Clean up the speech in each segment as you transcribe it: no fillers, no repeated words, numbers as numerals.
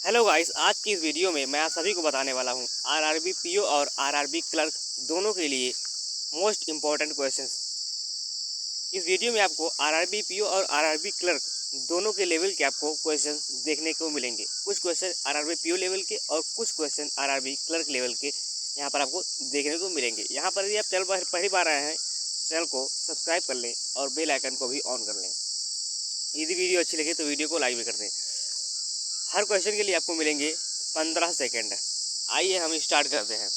Hello guys, आज की इस वीडियो में मैं आप सभी को बताने वाला हूं आरआरबी पीओ और आरआरबी क्लर्क दोनों के लिए मोस्ट इम्पॉर्टेंट क्वेश्चंस। इस वीडियो में आपको आरआरबी पीओ और आरआरबी क्लर्क दोनों के लेवल के आपको क्वेश्चन देखने को मिलेंगे। कुछ क्वेश्चन आरआरबी पीओ लेवल के और कुछ क्वेश्चन आरआरबी क्लर्क लेवल के यहाँ पर आपको देखने को मिलेंगे। यहाँ पर यदि आप चैनल पर पहली बार आए हैं तो चैनल को सब्सक्राइब कर लें और बेल आइकन को भी ऑन कर लें। यदि वीडियो अच्छी लगे तो वीडियो को लाइक भी कर दें। हर क्वेश्चन के लिए आपको मिलेंगे 15 सेकेंड। आइए हम स्टार्ट करते हैं।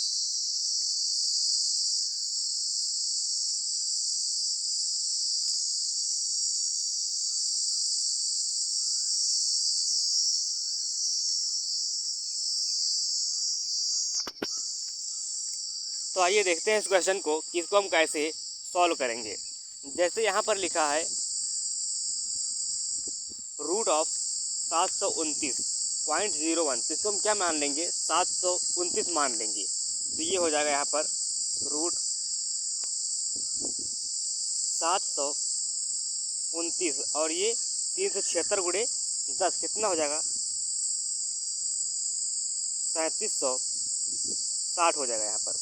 तो आइए देखते हैं इस क्वेश्चन को कि इसको हम कैसे सॉल्व करेंगे। जैसे यहाँ पर लिखा है रूट ऑफ 729.01, तो इसको हम क्या मान लेंगे, 729 मान लेंगे। तो ये हो जाएगा यहाँ पर रूट 729 और ये 376 गुणे 10 कितना हो जाएगा, 3760 हो जाएगा यहाँ पर।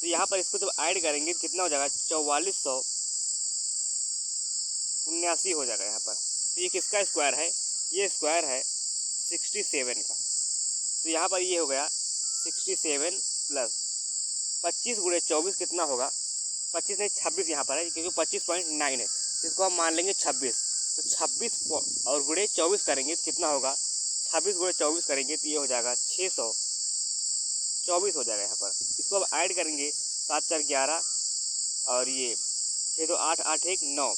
तो यहाँ पर इसको जब ऐड करेंगे कितना हो जाएगा, 4479 हो जाएगा यहाँ पर। तो ये किसका स्क्वायर है, ये स्क्वायर है 67 का। तो यहाँ पर ये हो गया 67 प्लस 25 गुणे 24 कितना होगा, 25 नहीं 26 यहाँ पर है क्योंकि 25.9 है, तो इसको हम मान लेंगे 26। तो 26 और गुणे 24 करेंगे तो कितना होगा, 26 गुणे 24 करेंगे तो ये हो जाएगा 624 हो जाएगा यहाँ पर। इसको अब ऐड करेंगे 7 4 11 और ये 6 2 8 8 1 9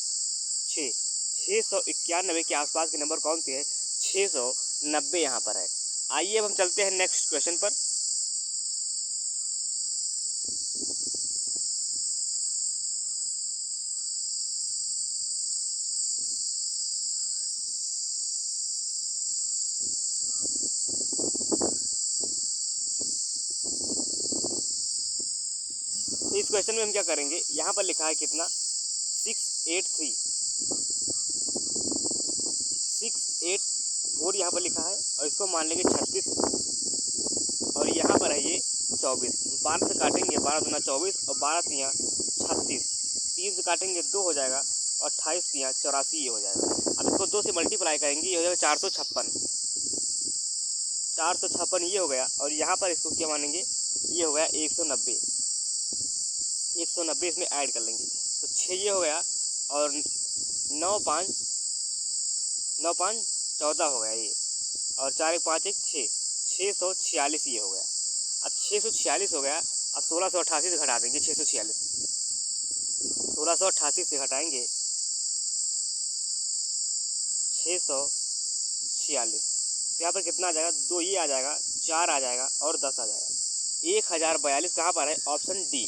6 691 के आसपास के नंबर कौन से है, 690 यहाँ पर है। आइए अब हम चलते हैं नेक्स्ट क्वेश्चन पर। तो इस क्वेश्चन में हम क्या करेंगे, यहाँ पर लिखा है कितना 684 यहाँ पर लिखा है और इसको मान लेंगे 36 और यहाँ पर है ये 24। 12 से काटेंगे, 12 दूना 24 और 12 तियाँ 36, 3 से काटेंगे 2 हो जाएगा और 28 तियाँ 84 ये हो जाएगा। अब इसको 2 से मल्टीप्लाई करेंगे, ये हो जाएगा 456 ये हो गया। और यहाँ पर इसको क्या मानेंगे, ये हो गया 190 इसमें ऐड कर लेंगे तो 6 ये हो गया और 9 5 14 हो गया ये, और 4 1 5 1 6 646 ये हो गया। अब 646 हो गया, अब 1688 से घटा देंगे 646, 1688 से घटाएंगे 646, तो यहाँ पर कितना आ जाएगा, 2 ये आ जाएगा, 4 आ जाएगा और 10 आ जाएगा। 1042 कहाँ पर है, ऑप्शन डी।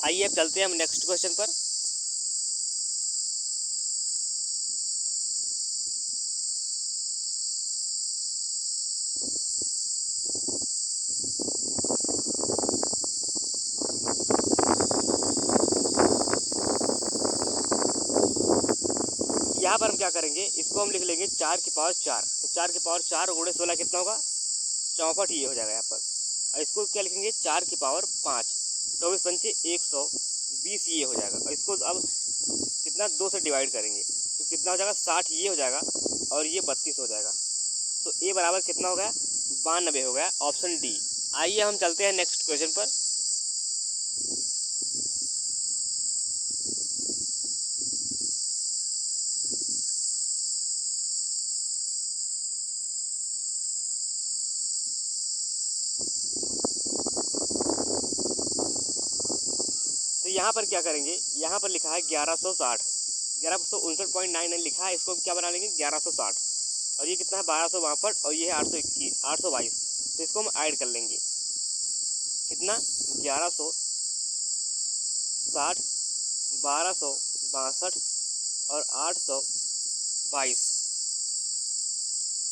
आइए अब चलते हैं हम नेक्स्ट क्वेश्चन पर। यहाँ पर हम क्या करेंगे, इसको हम लिख लेंगे 4 की पावर 4, तो 4 की पावर 4 गुणे 16 कितना होगा, 64 ये हो जाएगा यहाँ पर। और इसको क्या लिखेंगे, 4 की पावर 5, 24 पंचे 120 ये हो जाएगा। और इसको अब कितना 2 से डिवाइड करेंगे तो कितना हो जाएगा, 60 ये हो जाएगा और ये 32 हो जाएगा। तो ए बराबर कितना हो गया, 92 हो गया, ऑप्शन डी। आइए हम चलते हैं नेक्स्ट क्वेश्चन पर। तो यहाँ पर क्या करेंगे, यहाँ पर लिखा है 1160, 1159.99 लिखा है, इसको हम क्या बना लेंगे 1160, और ये कितना है 1262 और ये है 822, तो इसको हम ऐड कर लेंगे कितना, 1160 1262 और 822,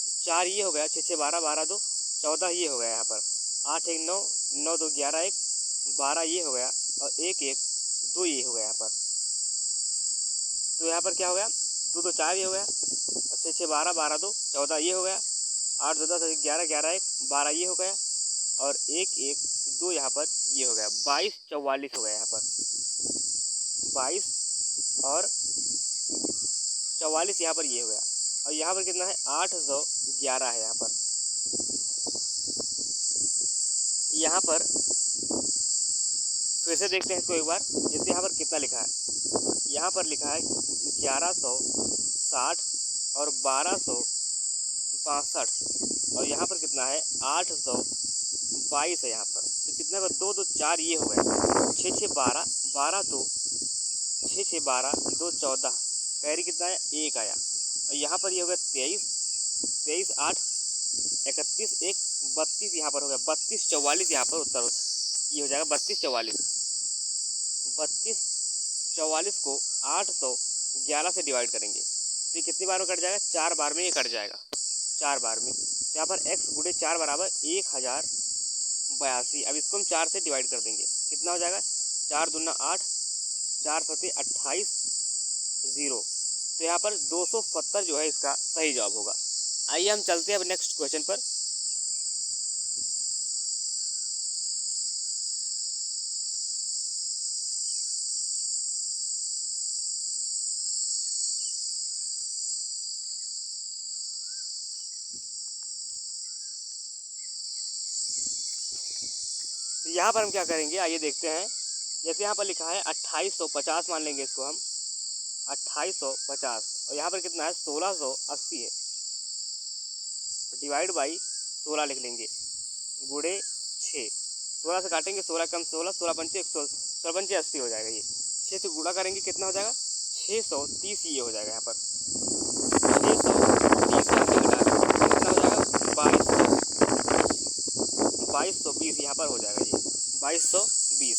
तो 4 ये हो गया, 6 6 12 12 2 14 ये हो गया यहाँ पर, 8 1 9 9 2 11 1 12 ये हो गया और 1 1 2 ये हो गया यहाँ पर। तो यहाँ पर क्या हो गया, 2 2 4 ये हो गया और 6 6 12 12 2 14 ये हो गया 8 2 10 11 11 1 12 ये हो गया, और 1 1 2 यहाँ पर ये हो गया, 22 44 हो गया यहाँ पर, 22 और 44 यहाँ पर ये हो गया। और यहाँ पर कितना है 811 है यहाँ पर। यहाँ पर फिर से देखते हैं इसको एक बार, जैसे यहाँ पर कितना लिखा है, यहाँ पर लिखा है 1160 और 1262, और यहाँ पर कितना है 822 है यहाँ पर। तो कितना का 2 2 4 ये हो गया, 6 6 12 12 2 6 6 12 2 14, कैरी कितना है 1 आया। और यहाँ पर ये हो गया 23 23 8 31 1 32 यहाँ पर हो गया, 32 44 यहाँ पर उत्तर ये हो जाएगा 32 44। 32 44 को 811 से डिवाइड करेंगे तो ये कितनी बार में कट जाएगा, 4 बार में ये कट जाएगा, 4 बार में। तो यहाँ पर x गुणे 4 बराबर 1082। अब इसको हम 4 से डिवाइड कर देंगे, कितना हो जाएगा 4 दूना 8 4 सत्ते 28 0। तो यहाँ पर 270 जो है इसका सही जवाब होगा। आइए हम चलते हैं अब नेक्स्ट क्वेश्चन पर। तो यहाँ पर हम क्या करेंगे, आइए देखते हैं। जैसे यहाँ पर लिखा है 2850 मान लेंगे इसको हम, 2850, और यहाँ पर कितना है 1680 है, डिवाइड बाई 16 लिख लेंगे, गुणे 6, 16 से काटेंगे, 16 कम 16 16 पंचे 100, 16 पंचे 80 हो जाएगा। ये 6 से गुणा करेंगे कितना हो जाएगा 630 ये हो जाएगा। यहाँ पर 630 यहाँ से घटा कितना हो जाएगा 2220 यहाँ पर हो जाएगा, ये 2220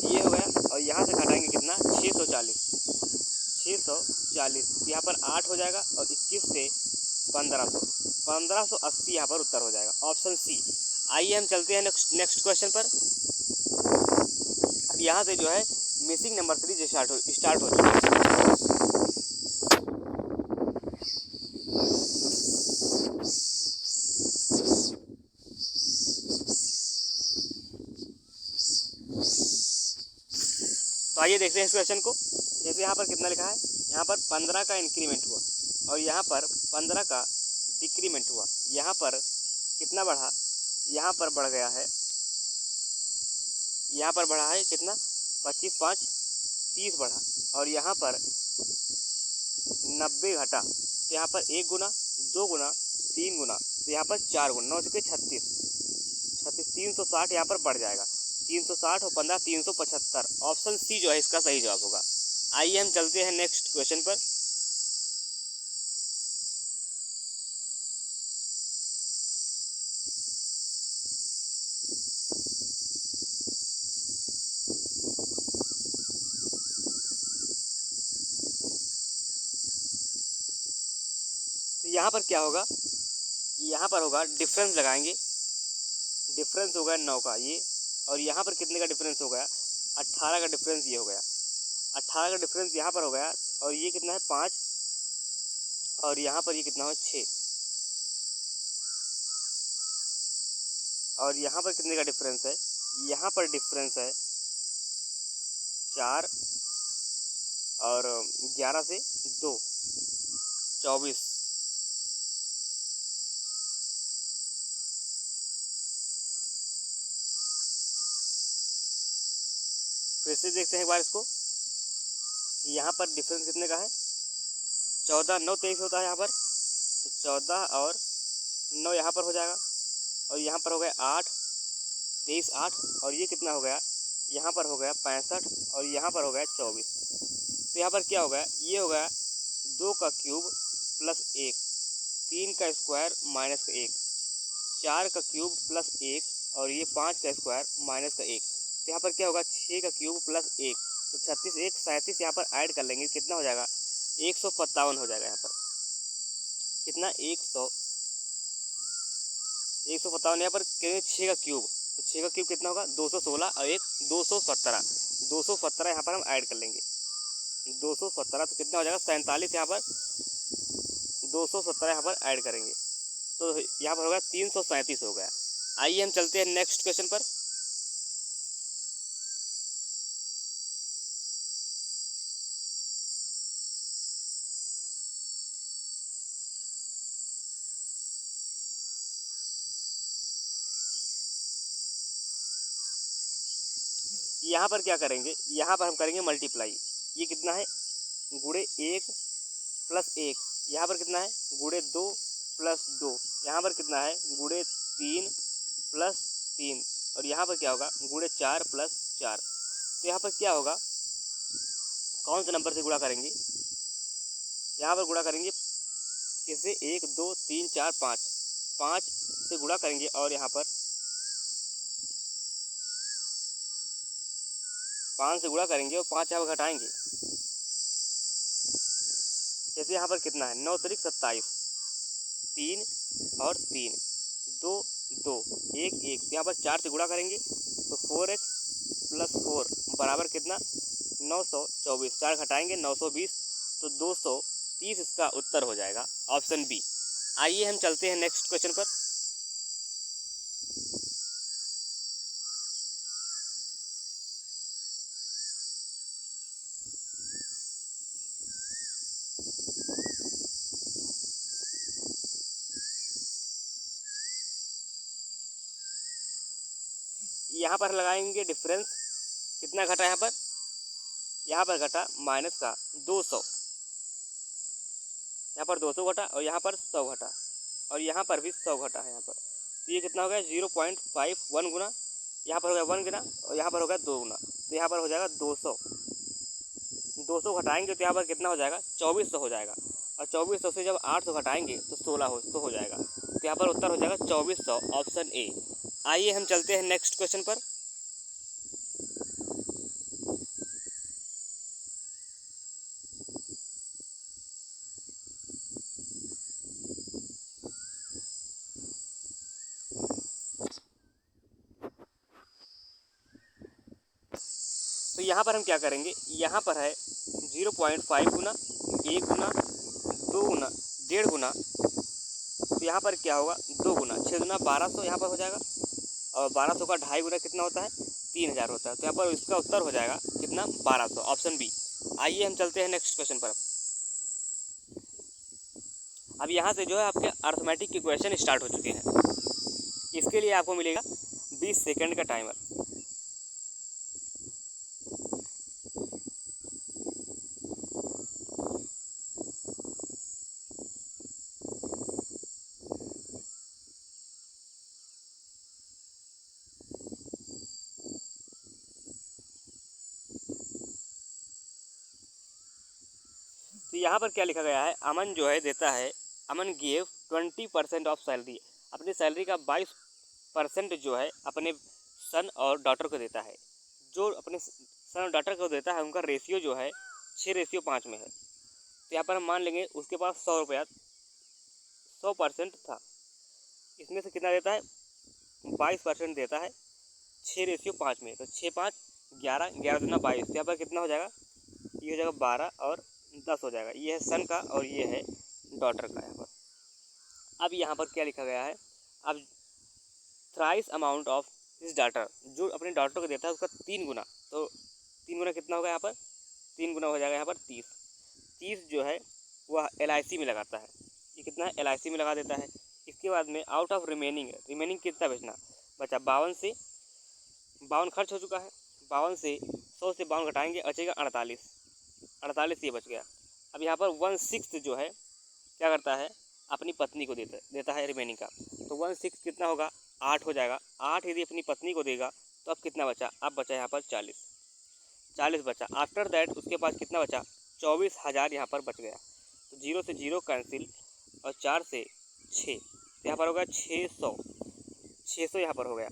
ये हो गया। और यहाँ से घटाएंगे कितना 640 यहाँ पर 8 हो जाएगा, और 21 से 1580 यहाँ पर उत्तर हो जाएगा, ऑप्शन सी। आइए हम चलते हैं नेक्स्ट क्वेश्चन पर। अब यहाँ से जो है मिसिंग नंबर 3 स्टार्ट हो चुका है। तो आइए देखते हैं इस क्वेश्चन को। जैसे यहाँ पर कितना लिखा है, यहाँ पर 15 का इंक्रीमेंट हुआ और यहाँ पर 15 का डिक्रीमेंट हुआ। यहाँ पर कितना बढ़ा, यहाँ पर बढ़ गया है, यहाँ पर बढ़ा है कितना 25 5 30 बढ़ा, और यहाँ पर 90 घटा। तो यहाँ पर 1 गुना 2 गुना 3 गुना, तो यहाँ पर 4 गुना, 9 चुके 36 360 यहाँ पर बढ़ जाएगा, 360 और 15 375, ऑप्शन सी जो है इसका सही जवाब होगा। आइए हम चलते हैं नेक्स्ट क्वेश्चन पर। तो यहाँ पर क्या होगा, यहाँ पर होगा डिफरेंस लगाएंगे, डिफरेंस हो गया 9 का ये, और यहाँ पर कितने का डिफरेंस हो गया 18 का डिफरेंस ये हो गया, 18 का डिफरेंस यहाँ पर हो गया, और ये कितना है 5, और यहाँ पर ये कितना हो 6, और यहाँ पर कितने का डिफरेंस है, यहाँ पर डिफरेंस है 4, और 11 से 2 24। फिर से देखते हैं एक बार इसको। यहाँ पर डिफरेंस कितने का है 14 9 23 होता है यहाँ पर, तो 14 और 9 यहाँ पर हो जाएगा, और यहाँ पर हो गया 8 23 8, और ये कितना हो गया यहाँ पर हो गया 65, और यहाँ पर हो गया 24। तो यहाँ पर क्या हो गया, ये हो गया 2 का क्यूब प्लस 1, 3 का स्क्वायर माइनस का 1, 4 का क्यूब प्लस 1, और ये 5 का स्क्वायर माइनस का 1। तो यहाँ पर क्या होगा 6 का क्यूब प्लस 1, तो 36 1 37 यहाँ पर ऐड कर लेंगे, कितना हो जाएगा 157 हो जाएगा। यहाँ पर कितना 157 यहाँ पर 6 का क्यूब, तो 6 का क्यूब कितना होगा 216, और एक 217 यहाँ पर हम ऐड कर लेंगे 217, तो कितना हो जाएगा 47 यहाँ पर 217 यहाँ पर ऐड करेंगे तो यहाँ पर होगा 337 हो गया। आइए हम चलते हैं नेक्स्ट क्वेश्चन पर। यहाँ पर क्या करेंगे, यहाँ पर हम करेंगे मल्टीप्लाई। ये कितना है, गुणे 1 प्लस 1। यहाँ पर कितना है, गुणे 2 प्लस 2। यहाँ पर कितना है, गुणे 3 प्लस 3। और यहाँ पर क्या होगा, गुणे 4 प्लस 4। तो यहाँ पर क्या होगा, कौन से नंबर से गुणा करेंगे, यहाँ पर गुणा करेंगे किससे, 1 2 3 4 5, 5 से गुणा करेंगे और यहाँ पर 5 से गुणा करेंगे और 5 यहाँ पर घटाएंगे। जैसे यहाँ पर कितना है, 9 तारीख 27, 3 और 3, 2 2 1 1। यहाँ पर 4 से गुणा करेंगे तो 4x प्लस 4 बराबर कितना, 924। 4 घटाएंगे 920, तो 230 इसका उत्तर हो जाएगा, ऑप्शन बी। आइए हम चलते हैं नेक्स्ट क्वेश्चन पर। यहाँ पर लगाएंगे डिफरेंस, कितना घटा यहाँ पर घटा माइनस का 200। यहाँ पर 200 घटा और यहाँ पर 100 घटा और यहाँ पर भी 100 घटा है यहाँ पर। तो ये कितना हो गया, 0.51 गुना, यहाँ पर हो गया 1 गुना और यहाँ पर हो गया 2 गुना। तो यहाँ पर हो जाएगा 200। 200 घटाएंगे तो यहाँ पर कितना हो जाएगा, 2400 हो जाएगा। और 2400 से जब 800 घटाएंगे तो 1600 हो जाएगा। तो यहाँ पर उत्तर हो जाएगा 2400, ऑप्शन ए। आइए हम चलते हैं नेक्स्ट क्वेश्चन पर। तो यहाँ पर हम क्या करेंगे, यहाँ पर है 0.5 गुना, 1 गुना, 2 गुना, 1.5 गुना। तो यहाँ पर क्या होगा, 2 गुना, 6 गुना 1200 यहाँ पर हो जाएगा। और 1200 का 2.5 गुना कितना होता है, 3000 होता है। तो यहाँ पर इसका उत्तर हो जाएगा कितना, 1200, ऑप्शन बी। आइए हम चलते हैं नेक्स्ट क्वेश्चन पर। अब यहाँ से जो है आपके अर्थमेटिक के क्वेश्चन स्टार्ट हो चुके हैं। इसके लिए आपको मिलेगा 20 सेकंड का टाइमर। तो यहाँ पर क्या लिखा गया है, अमन जो है देता है, अमन गिव 20% ऑफ सैलरी, अपनी सैलरी का 22% जो है अपने सन और डॉटर को देता है। जो अपने सन और डॉटर को देता है उनका रेशियो जो है 6:5 में है। तो यहाँ पर हम मान लेंगे उसके पास 100 रुपया 100% था, इसमें से कितना देता है, 22% देता है 6:5 में। तो 6 5 11, 11 दूना 22। तो यहाँ पर कितना हो जाएगा, ये हो जाएगा 12 और 10 हो जाएगा। ये है सन का और ये है डॉटर का यहाँ पर। अब यहाँ पर क्या लिखा गया है, अब thrice amount of his daughter, जो अपने डॉटर को देता है उसका 3 गुना। तो 3 गुना कितना होगा, यहाँ पर 3 गुना हो जाएगा यहाँ पर 30। 30 जो है वह LIC में लगाता है। ये कितना है, LIC में लगा देता है। इसके बाद में आउट ऑफ रिमेनिंग कितना बचना बचा, 52 से 52 खर्च हो चुका है। 52 से 100 से 52 घटाएंगे, बचेगा 48 ये बच गया। अब यहाँ पर 1/6 जो है क्या करता है, अपनी पत्नी को देता है रिमेनिंग का। तो 1/6 कितना होगा, 8 हो जाएगा। 8 यदि अपनी पत्नी को देगा तो अब कितना बचा, अब बचा यहाँ पर 40 बचा। आफ्टर दैट उसके पास कितना बचा, 24,000 यहाँ पर बच गया। तो 0 से 0 कैंसिल और 4 से 6, तो यहाँ पर होगा 600 यहाँ पर हो गया।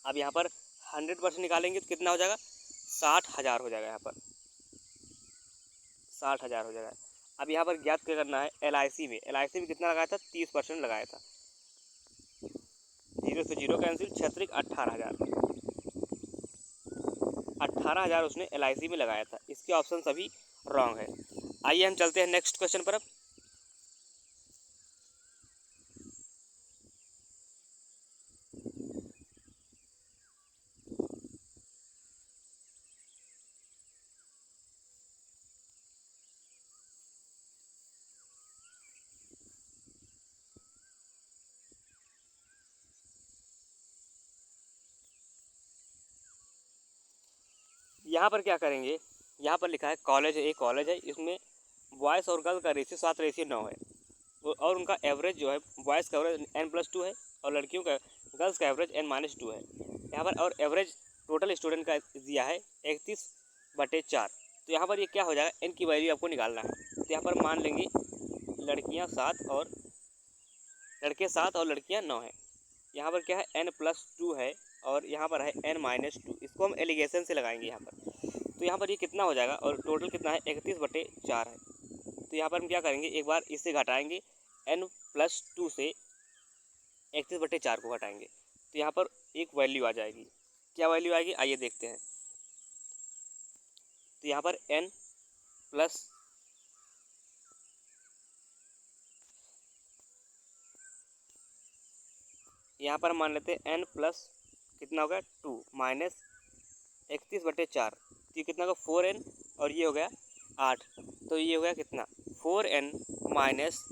अब यहाँ पर 100% निकालेंगे तो कितना हो जाएगा, 60,000 हो जाएगा। यहाँ पर 60,000 हो जाएगा। अब यहाँ पर ज्ञात क्या करना है, LIC में कितना लगाया था, 30% लगाया था। 0 से 0 कैंसिल, 6 18,000 18,000 उसने LIC में लगाया था। इसके ऑप्शन सभी रॉन्ग है। आइए हम चलते हैं नेक्स्ट क्वेश्चन पर। अब यहाँ पर क्या करेंगे, यहाँ पर लिखा है कॉलेज है, एक कॉलेज है, इसमें बॉयज़ और गर्ल्स का रेशियो 7:9 है और उनका एवरेज जो है बॉयज़ का एवरेज n+2 है और लड़कियों का गर्ल्स का एवरेज n-2 है। यहाँ पर और एवरेज टोटल स्टूडेंट का दिया है 31/4। तो यहाँ पर ये क्या हो जाएगा, n की वैल्यू आपको निकालना है। तो यहाँ पर मान लेंगे लड़कियाँ 7 और लड़के 7 और लड़कियाँ 9 हैं। यहाँ पर क्या है n+2 है और यहाँ पर है n-2। इसको हम एलिगेशन से लगाएंगे यहाँ पर। तो यहाँ पर ये कितना हो जाएगा और टोटल कितना है 31/4 है। तो यहाँ पर हम क्या करेंगे, एक बार इससे घटाएंगे n+2 से 31/4 को घटाएंगे तो यहाँ पर एक वैल्यू आ जाएगी। क्या वैल्यू आएगी आइए देखते हैं। तो यहाँ पर n प्लस यहाँ पर मान लेते हैं n प्लस कितना होगा 2 माइनस 31/4। तो ये कितना होगा 4n और ये हो गया 8। तो ये हो गया कितना 4n माइनस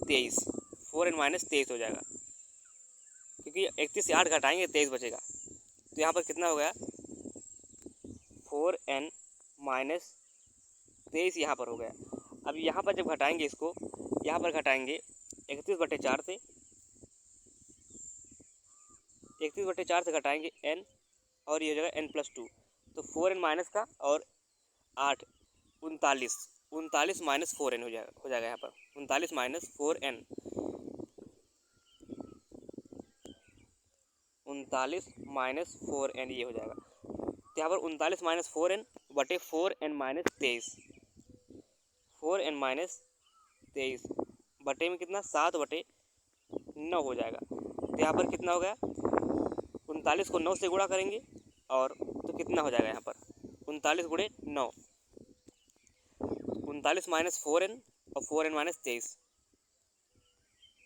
23, 4n माइनस 23 हो जाएगा क्योंकि 31 से 8 घटाएंगे 23 बचेगा। तो यहाँ पर कितना हो गया 4n माइनस 23 यहाँ पर हो गया। अब यहाँ पर जब घटाएंगे इसको, यहाँ पर घटाएंगे 31/4 से, 31/4 से घटाएंगे n और ये हो जाएगा n+2। तो 4n माइनस का और 8 39 माइनस 4n हो जाएगा यहाँ पर 39 माइनस 4n 39 माइनस 4n ये हो जाएगा। तो यहाँ पर 39 माइनस 4n बटे 4n माइनस 23, 4n माइनस 23 बटे में कितना 7/9 हो जाएगा। तो यहाँ पर कितना हो गया 39 को 9 से गुणा करेंगे और तो कितना हो जाएगा यहाँ पर 39 गुणे 9, 39 माइनस 4n और 4n माइनस 23,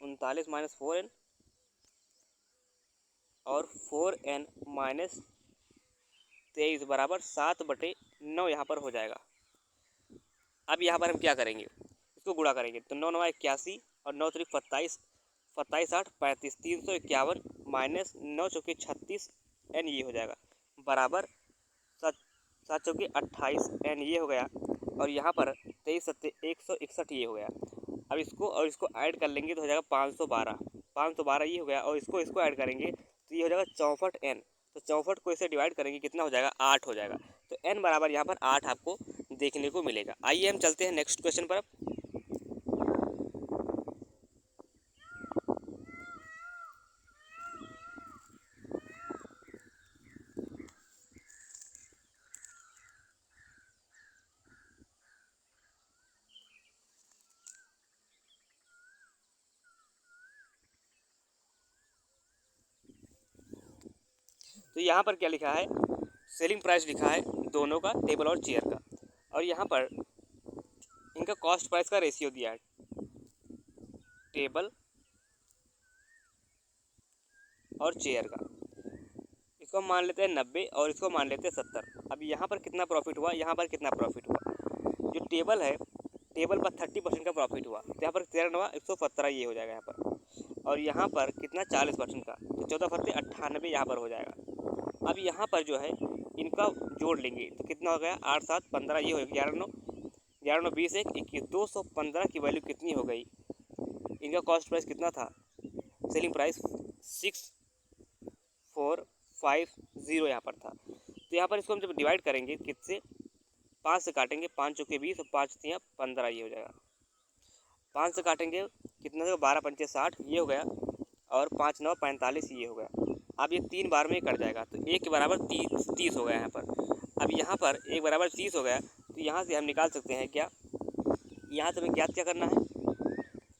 39 माइनस 4n और 4n माइनस 23 बराबर 7/9 यहाँ पर हो जाएगा। अब यहाँ पर हम क्या करेंगे, इसको गुणा करेंगे तो 9 9 81 और 9 3 27, 27 8 35, 351 माइनस 9 चौके 36 n ये हो जाएगा बराबर 7 चौके 28 n ये हो गया और यहाँ पर 23 7 161 ये हो गया। अब इसको ऐड कर लेंगे तो हो जाएगा 512 ये हो गया और इसको ऐड करेंगे तो ये हो जाएगा 64 n। तो 64 को इसे डिवाइड करेंगे कितना हो जाएगा 8 हो जाएगा। तो n बराबर यहाँ पर 8 आपको देखने को मिलेगा। आइए हम चलते हैं नेक्स्ट क्वेश्चन पर। तो यहाँ पर क्या लिखा है, सेलिंग प्राइस लिखा है दोनों का, टेबल और चेयर का, और यहाँ पर इनका कॉस्ट प्राइस का रेशियो दिया है, टेबल और चेयर का। इसको हम मान लेते हैं 90 और इसको मान लेते हैं 70। अब यहाँ पर कितना प्रॉफिट हुआ, यहाँ पर कितना प्रॉफिट हुआ, जो टेबल है टेबल पर 30% का प्रॉफिट हुआ तो यहाँ पर 13 117 ये हो जाएगा यहाँ पर, और यहाँ पर कितना 40% का तो 14 फत्ते 98 यहाँ पर हो जाएगा। अब यहाँ पर जो है इनका जोड़ लेंगे तो कितना हो गया 8 7 15 ये हो गया 11 9 20 1 21, 215 की वैल्यू कितनी हो गई। इनका कॉस्ट प्राइस कितना था, सेलिंग प्राइस 6450 यहाँ पर था। तो यहाँ पर इसको हम जब डिवाइड करेंगे किससे, 5 से काटेंगे, 5 चौके 20 और 5 3 15 ये हो जाएगा। 5 से काटेंगे कितना होगा 12 पंचे 60 ये हो गया और 5 9 45 ये हो गया। अब ये 3 बार में कट जाएगा तो 1 के बराबर 30 हो गया यहाँ पर। अब यहाँ पर 1 बराबर 30 हो गया तो यहाँ से हम निकाल सकते हैं क्या, यहाँ से हमें ज्ञात क्या करना है,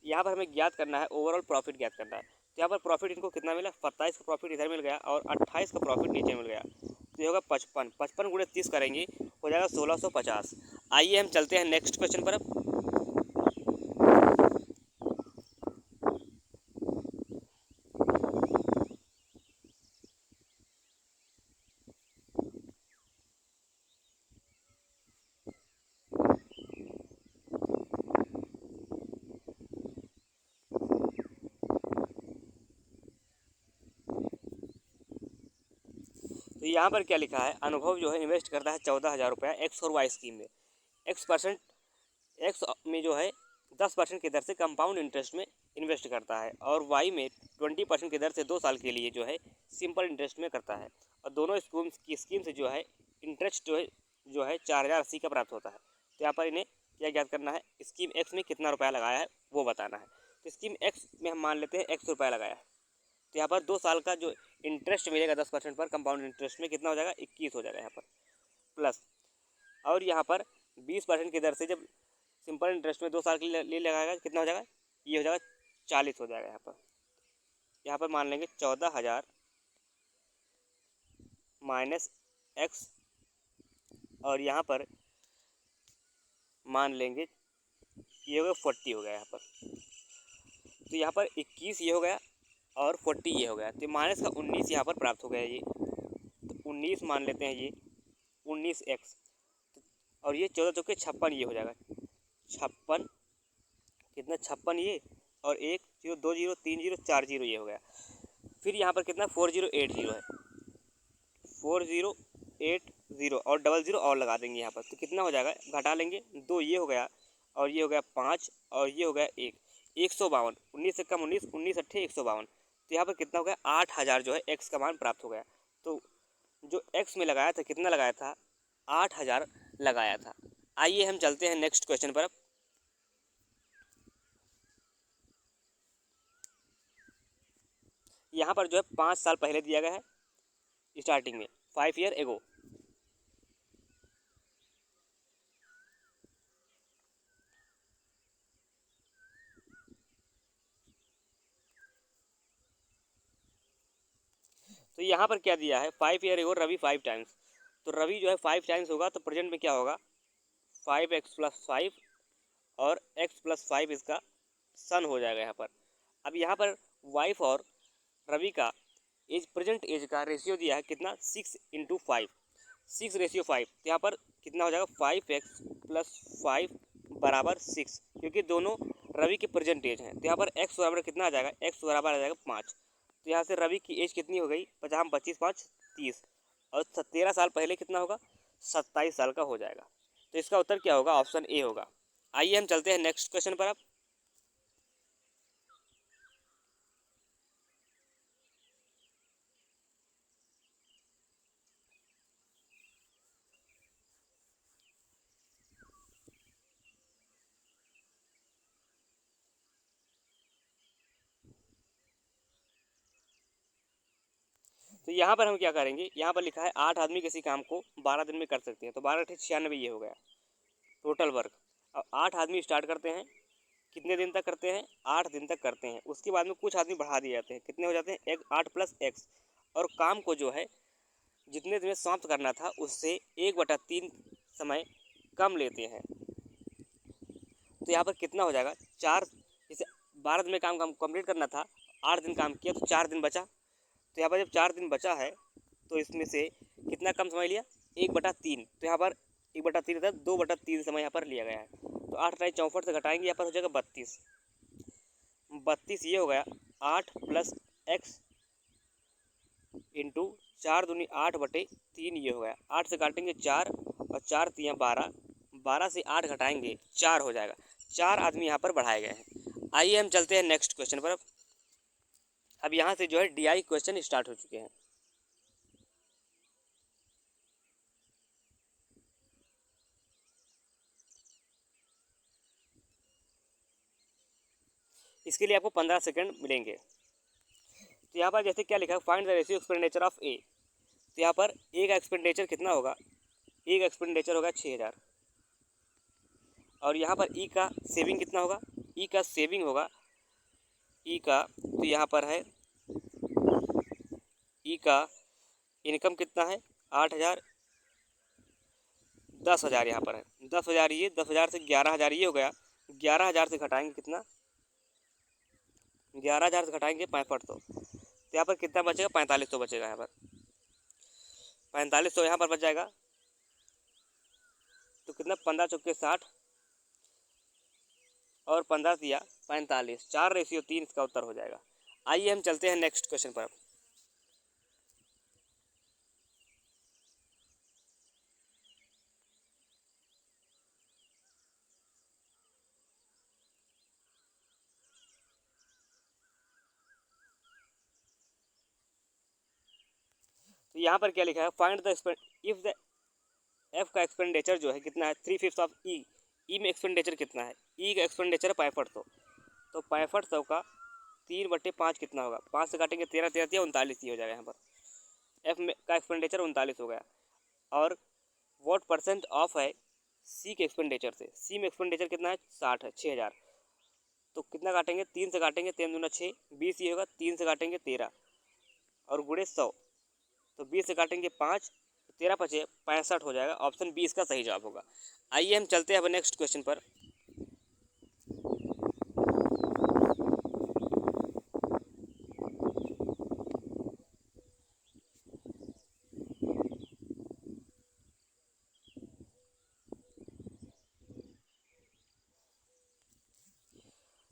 यहाँ पर हमें ज्ञात करना है ओवरऑल प्रॉफिट ज्ञात करना है। तो यहाँ पर प्रॉफिट इनको कितना मिला, 27 का प्रॉफिट इधर मिल गया और 28 का प्रॉफिट नीचे मिल गया। तो ये होगा 55, 55 गुणे 30 करेंगे हो जाएगा 1650। आइए हम चलते हैं नेक्स्ट क्वेश्चन पर अब। तो यहाँ पर क्या लिखा है, अनुभव जो है इन्वेस्ट करता है 14,000 रुपया एक्स और वाई स्कीम में। एक्स में जो है 10% की दर से कंपाउंड इंटरेस्ट में इन्वेस्ट करता है और वाई में 20% की दर से 2 साल के लिए जो है सिंपल इंटरेस्ट में करता है। और दोनों स्कीम से जो है इंटरेस्ट जो है 4,080 का प्राप्त होता है। तो यहाँ पर इन्हें क्या ज्ञात करना है, स्कीम एक्स में कितना रुपया लगाया है वो बताना है। तो स्कीम एक्स में हम मान लेते हैं एक्स रुपया लगाया है, तो यहाँ पर 2 साल का जो इंटरेस्ट मिलेगा 10% पर कंपाउंड इंटरेस्ट में कितना हो जाएगा, 21 हो जाएगा यहाँ पर प्लस। और यहाँ पर 20% की दर से जब सिंपल इंटरेस्ट में 2 साल के लिए लगाएगा कितना हो जाएगा, ये हो जाएगा 40 हो जाएगा। यहाँ पर मान लेंगे 14,000 माइनस एक्स और यहाँ पर मान लेंगे ये हो गया 40 हो गया यहाँ पर। तो यहाँ पर 21 ये हो गया और 40 ये हो गया, तो माइनस का 19 यहाँ पर प्राप्त हो गया ये। तो 19 मान लेते हैं, ये 19x और ये 14 चौके 56 ये हो जाएगा। 56 कितना, 56 ये और 1 0 2 0 3 0 4 0 ये हो गया। फिर यहाँ पर कितना 4080 है, 4080 और 00 और लगा देंगे यहाँ पर, तो कितना हो जाएगा, घटा लेंगे 2 ये हो गया और ये हो गया 5 और ये हो गया 152। 19 से कम 19, 19 अट्ठे 152। तो यहाँ पर कितना हो गया 8,000 जो है एक्स का मान प्राप्त हो गया। तो जो एक्स में लगाया था कितना लगाया था, 8,000 लगाया था। आइए हम चलते हैं नेक्स्ट क्वेश्चन पर। यहाँ पर जो है 5 साल पहले दिया गया है स्टार्टिंग में, 5 ईयर एगो। तो यहाँ पर क्या दिया है, 5 ईयर एगो रवि 5 टाइम्स। तो रवि जो है 5 टाइम्स होगा, तो प्रेजेंट में क्या होगा 5x + 5 और x + 5 इसका सन हो जाएगा यहाँ पर। अब यहाँ पर वाइफ और रवि का एज, प्रेजेंट एज का रेशियो दिया है कितना, 6:5, 6:5। तो यहाँ पर कितना हो जाएगा 5x + 5 बराबर 6, क्योंकि दोनों रवि के प्रेजेंट एज हैं। तो यहाँ पर x बराबर कितना आ जाएगा, x बराबर आ जाएगा 5। तो यहाँ से रवि की एज कितनी हो गई, 50 25 5 30 और 13 साल पहले कितना होगा, 27 साल का हो जाएगा। तो इसका उत्तर क्या होगा, ऑप्शन ए होगा। आइए हम चलते हैं नेक्स्ट क्वेश्चन पर। अब तो यहाँ पर हम क्या करेंगे, यहाँ पर लिखा है 8 आदमी किसी काम को 12 दिन में कर सकते हैं। तो 12 × 96 ये हो गया टोटल वर्क। अब 8 आदमी स्टार्ट करते हैं, कितने दिन तक करते हैं, 8 दिन तक करते हैं। उसके बाद में कुछ आदमी बढ़ा दिए जाते हैं, कितने हो जाते हैं, 8 + x। और काम को जो है जितने दिन में समाप्त करना था उससे 1/3 समय कम लेते हैं। तो यहाँ पर कितना हो जाएगा, 4, जैसे 12 दिन में काम कंप्लीट करना था, 8 दिन काम किया तो 4 दिन बचा। तो यहाँ पर जब 4 दिन बचा है तो इसमें से कितना कम समय लिया, 1/3। तो यहाँ पर 1/3 था, 2/3 समय यहाँ पर लिया गया है। तो 8 × 64 से घटाएंगे, यहाँ पर हो जाएगा 32। 32 ये हो गया 8 + x इंटू 4 दूनी 8/3 ये हो गया। 8 से काटेंगे 4 और 4 × 3 = 12, 12 से 8 घटाएंगे 4 हो जाएगा। 4 आदमी यहाँ पर बढ़ाए गए हैं। आइए हम चलते हैं नेक्स्ट क्वेश्चन पर। अब यहाँ से जो है DI क्वेश्चन स्टार्ट हो चुके हैं। इसके लिए आपको 15 सेकंड मिलेंगे। तो यहाँ पर जैसे क्या लिखा है, find the ratio expenditure of A. तो यहाँ पर ए का एक्सपेंडिचर कितना होगा, ए का एक्सपेंडिचर होगा 6,000। और यहाँ पर ई का सेविंग कितना होगा, ई का सेविंग होगा, ई का तो यहाँ पर है ई का इनकम कितना है 8,000, 10,000 यहाँ पर है 10,000, ये 10,000 से 11,000 ये हो गया। 11,000 से घटाएंगे कितना, 11,000 से घटाएंगे 6500। तो यहाँ पर कितना बचेगा, 4500 बचेगा। यहाँ पर 4500 यहाँ पर बच जाएगा। तो कितना, 15 चौके 60 और 15 दिया 45, 4:3 इसका उत्तर हो जाएगा। आइए हम चलते हैं नेक्स्ट क्वेश्चन पर। तो यहाँ पर क्या लिखा है, find the if the F का एक्सपेंडिचर जो है कितना है 3/5 ऑफ ई। ई में एक्सपेंडिचर कितना है, ई का एक्सपेंडिचर 6500, तो 6500 का 3/5 कितना होगा, 5 से काटेंगे 13, 13 या 39 ही हो जाएगा। यहाँ पर एफ में का एक्सपेंडिचर 39 हो गया। और वॉट परसेंट ऑफ है सी के एक्सपेंडिचर से, सी में एक्सपेंडिचर कितना है 60 है, 6000, तो कितना काटेंगे, 3 से काटेंगे, 3 दूना 6, 20 ये होगा, 3 से काटेंगे 13 और गुणे 100, तो 20 से काटेंगे 5, 13 बचे 65 हो जाएगा। ऑप्शन बी इसका सही जवाब होगा। आइए हम चलते हैं अब नेक्स्ट क्वेश्चन पर।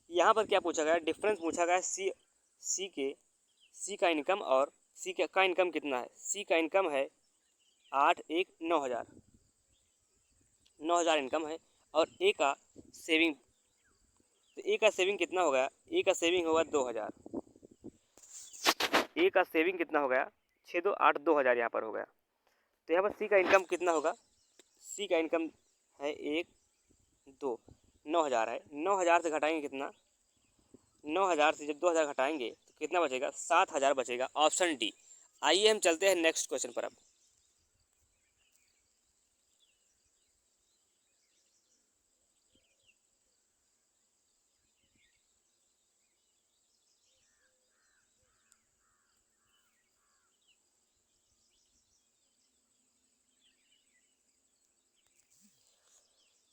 यहाँ पर क्या पूछा गया, डिफरेंस पूछा गया सी का इनकम और सी का इनकम कितना है। सी का इनकम है 8, 1, 9000, 9000 इनकम है। और ए का सेविंग, तो ए का सेविंग कितना हो गया, ए का सेविंग होगा 2000, ए का सेविंग कितना हो गया 6 2 8 2000 यहाँ पर हो गया। तो यहाँ पर सी का इनकम कितना होगा, सी का इनकम है 1 2 9000 है, 9000 से घटाएंगे कितना, 9000 से जब 2000 घटाएंगे तो कितना बचेगा, 7000 बचेगा। Option D. आइए हम चलते हैं नेक्स्ट क्वेश्चन पर अब।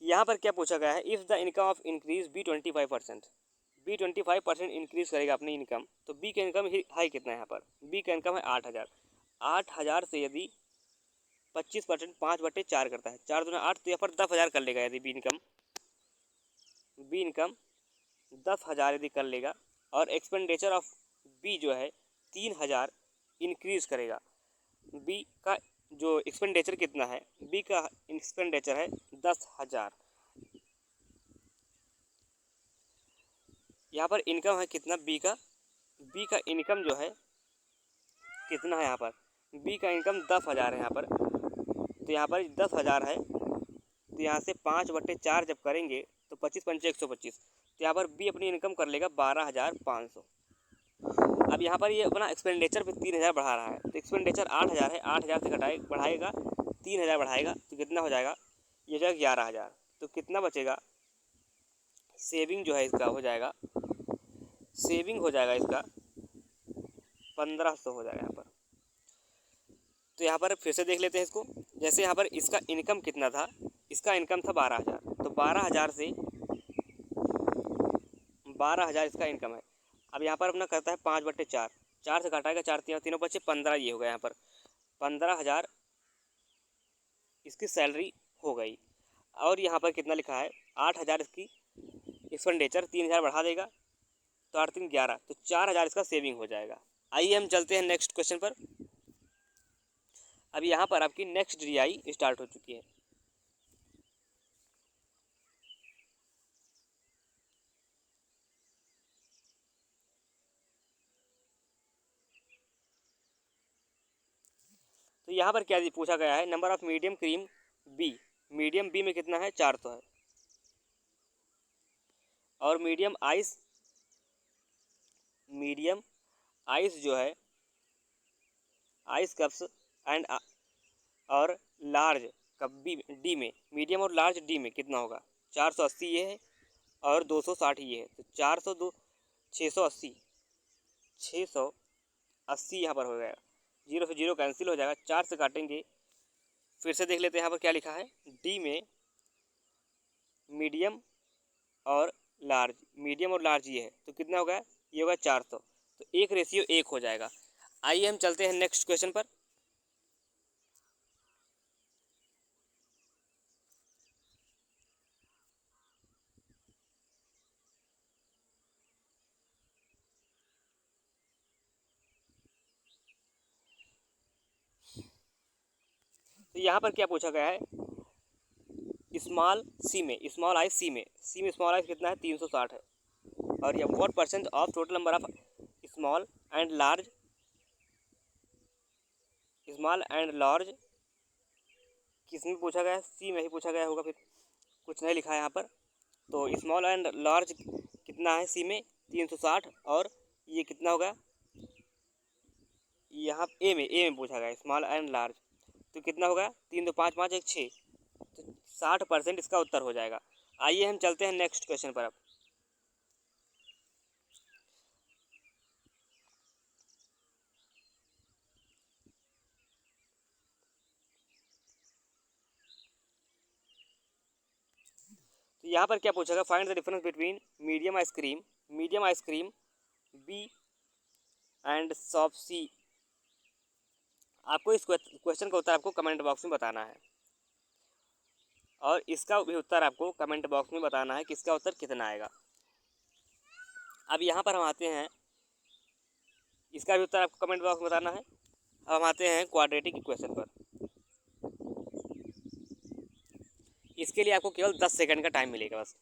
यहाँ पर क्या पूछा गया है, if the income of increase be 25%, be 25% increase करेगा अपनी इनकम, तो बी का इनकम हाई कितना है, यहाँ पर बी का इनकम है 8000, 8000 से यदि 25% 5/4 करता है, 4 दूना 8, तो यहाँ पर 10,000 कर लेगा यदि बी इनकम 10,000 यदि कर लेगा। और एक्सपेंडिचर ऑफ बी जो है 3000 इंक्रीज करेगा। बी का जो एक्सपेंडिचर कितना है, बी का एक्सपेंडिचर है 10,000। यहाँ पर इनकम है कितना बी का इनकम जो है कितना है, यहाँ पर बी का इनकम 10,000 है यहाँ पर, तो यहाँ पर 10,000 है, तो यहाँ से 5/4 जब करेंगे तो 25 पंचे 125, तो यहाँ पर बी अपनी इनकम कर लेगा 12,500। अब यहाँ पर ये अपना एक्सपेंडिचर पे 3000 बढ़ा रहा है, तो एक्सपेंडिचर 8000 है, 8000 से बढ़ाएगा 3000 बढ़ाएगा तो कितना हो जाएगा, ये हो जाएगा 11000। तो कितना बचेगा, सेविंग जो है इसका हो जाएगा, सेविंग हो जाएगा इसका 1500 हो जाएगा यहाँ पर। तो यहाँ पर फिर से देख लेते हैं इसको। जैसे यहाँ पर इसका इनकम कितना था, इसका इनकम था 12000, तो 12000 से 12000 इसका इनकम है। अब यहाँ पर अपना करता है 5/4, 4 से घटाएगा 4 तीनों बचे 15, ये हो गया यहाँ पर 15,000 इसकी सैलरी हो गई। और यहाँ पर कितना लिखा है 8000 इसकी एक्सपेंडिचर, 3000 बढ़ा देगा तो 8 3 11, तो 4000 इसका सेविंग हो जाएगा। आइए हम चलते हैं नेक्स्ट क्वेश्चन पर। अब यहाँ पर आपकी नेक्स्ट डीआई स्टार्ट हो चुकी है। तो यहाँ पर क्या पूछा गया है, number of medium cream be, medium be में कितना है 400 है। और मीडियम आइस जो है आइस कप्स एंड और लार्ज कप बी डी में, मीडियम और लार्ज डी में कितना होगा, 480 ये है और 260 ये है, तो 402 680 680 यहाँ पर हो गया, 0 से 0 कैंसिल हो जाएगा, 4 से काटेंगे। फिर से देख लेते हैं यहाँ पर क्या लिखा है, डी में मीडियम और लार्ज ये है, तो कितना होगा, ये होगा 400, तो 1:1 हो जाएगा। आइए हम चलते हैं नेक्स्ट क्वेश्चन पर। तो यहाँ पर क्या पूछा गया है, स्मॉल आइस सी में स्मॉल आइस कितना है 360 है। और ये what percent of total number of small and large small and large किस में पूछा गया है? सी में ही पूछा गया होगा, फिर कुछ नहीं लिखा है यहाँ पर। तो स्मॉल एंड लार्ज कितना है सी में? 360। और ये कितना होगा यहाँ ए में पूछा गया स्मॉल एंड लार्ज, तो कितना होगा? 3 2 5 5 1 6, तो 60% इसका उत्तर हो जाएगा। आइए हम चलते हैं नेक्स्ट क्वेश्चन पर अब। तो यहाँ पर क्या पूछेगा? Find the difference between medium ice cream B and soft C. आपको इस क्वेश्चन का उत्तर आपको कमेंट बॉक्स में बताना है, और इसका भी उत्तर आपको कमेंट बॉक्स में बताना है कि इसका उत्तर कितना आएगा। अब यहाँ पर हम आते हैं, इसका भी उत्तर आपको कमेंट बॉक्स में बताना है। अब हम आते हैं क्वाड्रेटिक इक्वेशन पर। इसके लिए आपको केवल 10 सेकंड का टाइम मिलेगा बस।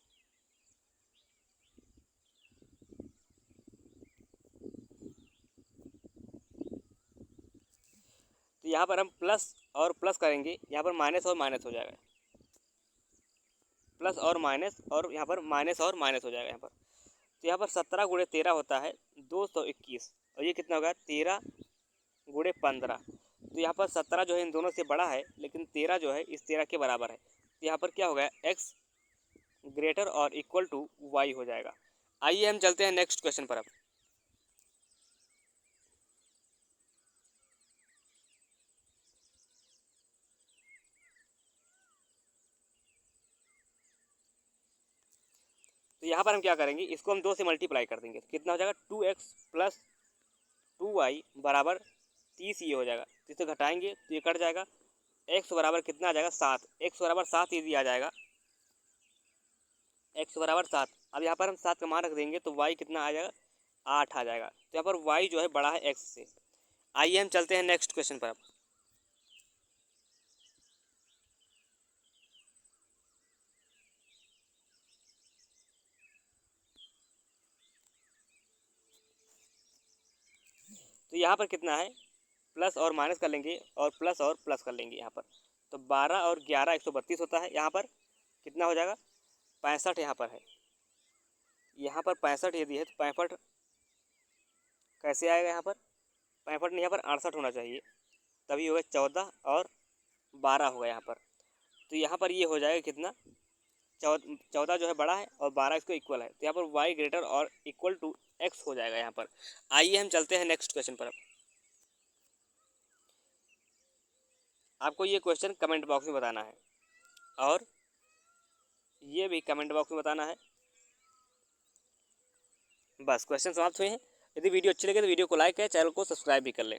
तो यहाँ पर हम प्लस और प्लस करेंगे, यहाँ पर माइनस और माइनस हो जाएगा, प्लस और माइनस, और यहाँ पर माइनस और माइनस हो जाएगा यहाँ पर। तो यहाँ पर 17 गुणे 13 होता है 221, और ये कितना होगा? 13 गुणे 15। तो यहाँ पर 17 जो है इन दोनों से बड़ा है, लेकिन 13 जो है इस 13 के बराबर है। तो यहाँ पर क्या होगा? x ग्रेटर और इक्वल टू y हो जाएगा। आइए हम चलते हैं नेक्स्ट क्वेश्चन पर अब। तो यहाँ पर हम क्या करेंगे? इसको हम 2 से मल्टीप्लाई कर देंगे, तो कितना हो जाएगा? 2x प्लस 2y बराबर 30 ये हो जाएगा। तो इसे घटाएंगे तो ये कट जाएगा। x बराबर कितना आ जाएगा? 7। x बराबर 7 यदि आ जाएगा, x बराबर 7। अब यहाँ पर हम 7 का मान रख देंगे तो y कितना आ जाएगा? 8 आ जाएगा। तो यहाँ पर y जो है बड़ा है x से। आइए हम चलते हैं नेक्स्ट क्वेश्चन पर अब। तो यहाँ पर कितना है? प्लस और माइनस कर लेंगे, और प्लस और प्लस कर लेंगे यहाँ पर। तो 12 और 11 132 होता है। यहाँ पर कितना हो जाएगा? 65 यहाँ पर है। यहाँ पर 65 यदि है तो 65 कैसे आएगा? यहाँ पर 65 नहीं, यहाँ पर 68 होना चाहिए, तभी होगा 14 और 12 होगा यहाँ पर। तो यहाँ पर ये हो जाएगा कितना? 14 जो है बड़ा है और 12 इसको इक्वल है, तो यहाँ पर y ग्रेटर और इक्वल टू x हो जाएगा यहाँ पर। आइए हम चलते हैं नेक्स्ट क्वेश्चन पर अब। आपको ये क्वेश्चन कमेंट बॉक्स में बताना है, और ये भी कमेंट बॉक्स में बताना है। बस क्वेश्चन समाप्त हुए हैं। यदि वीडियो अच्छी लगे तो वीडियो को लाइक करें, चैनल को सब्सक्राइब भी कर लें।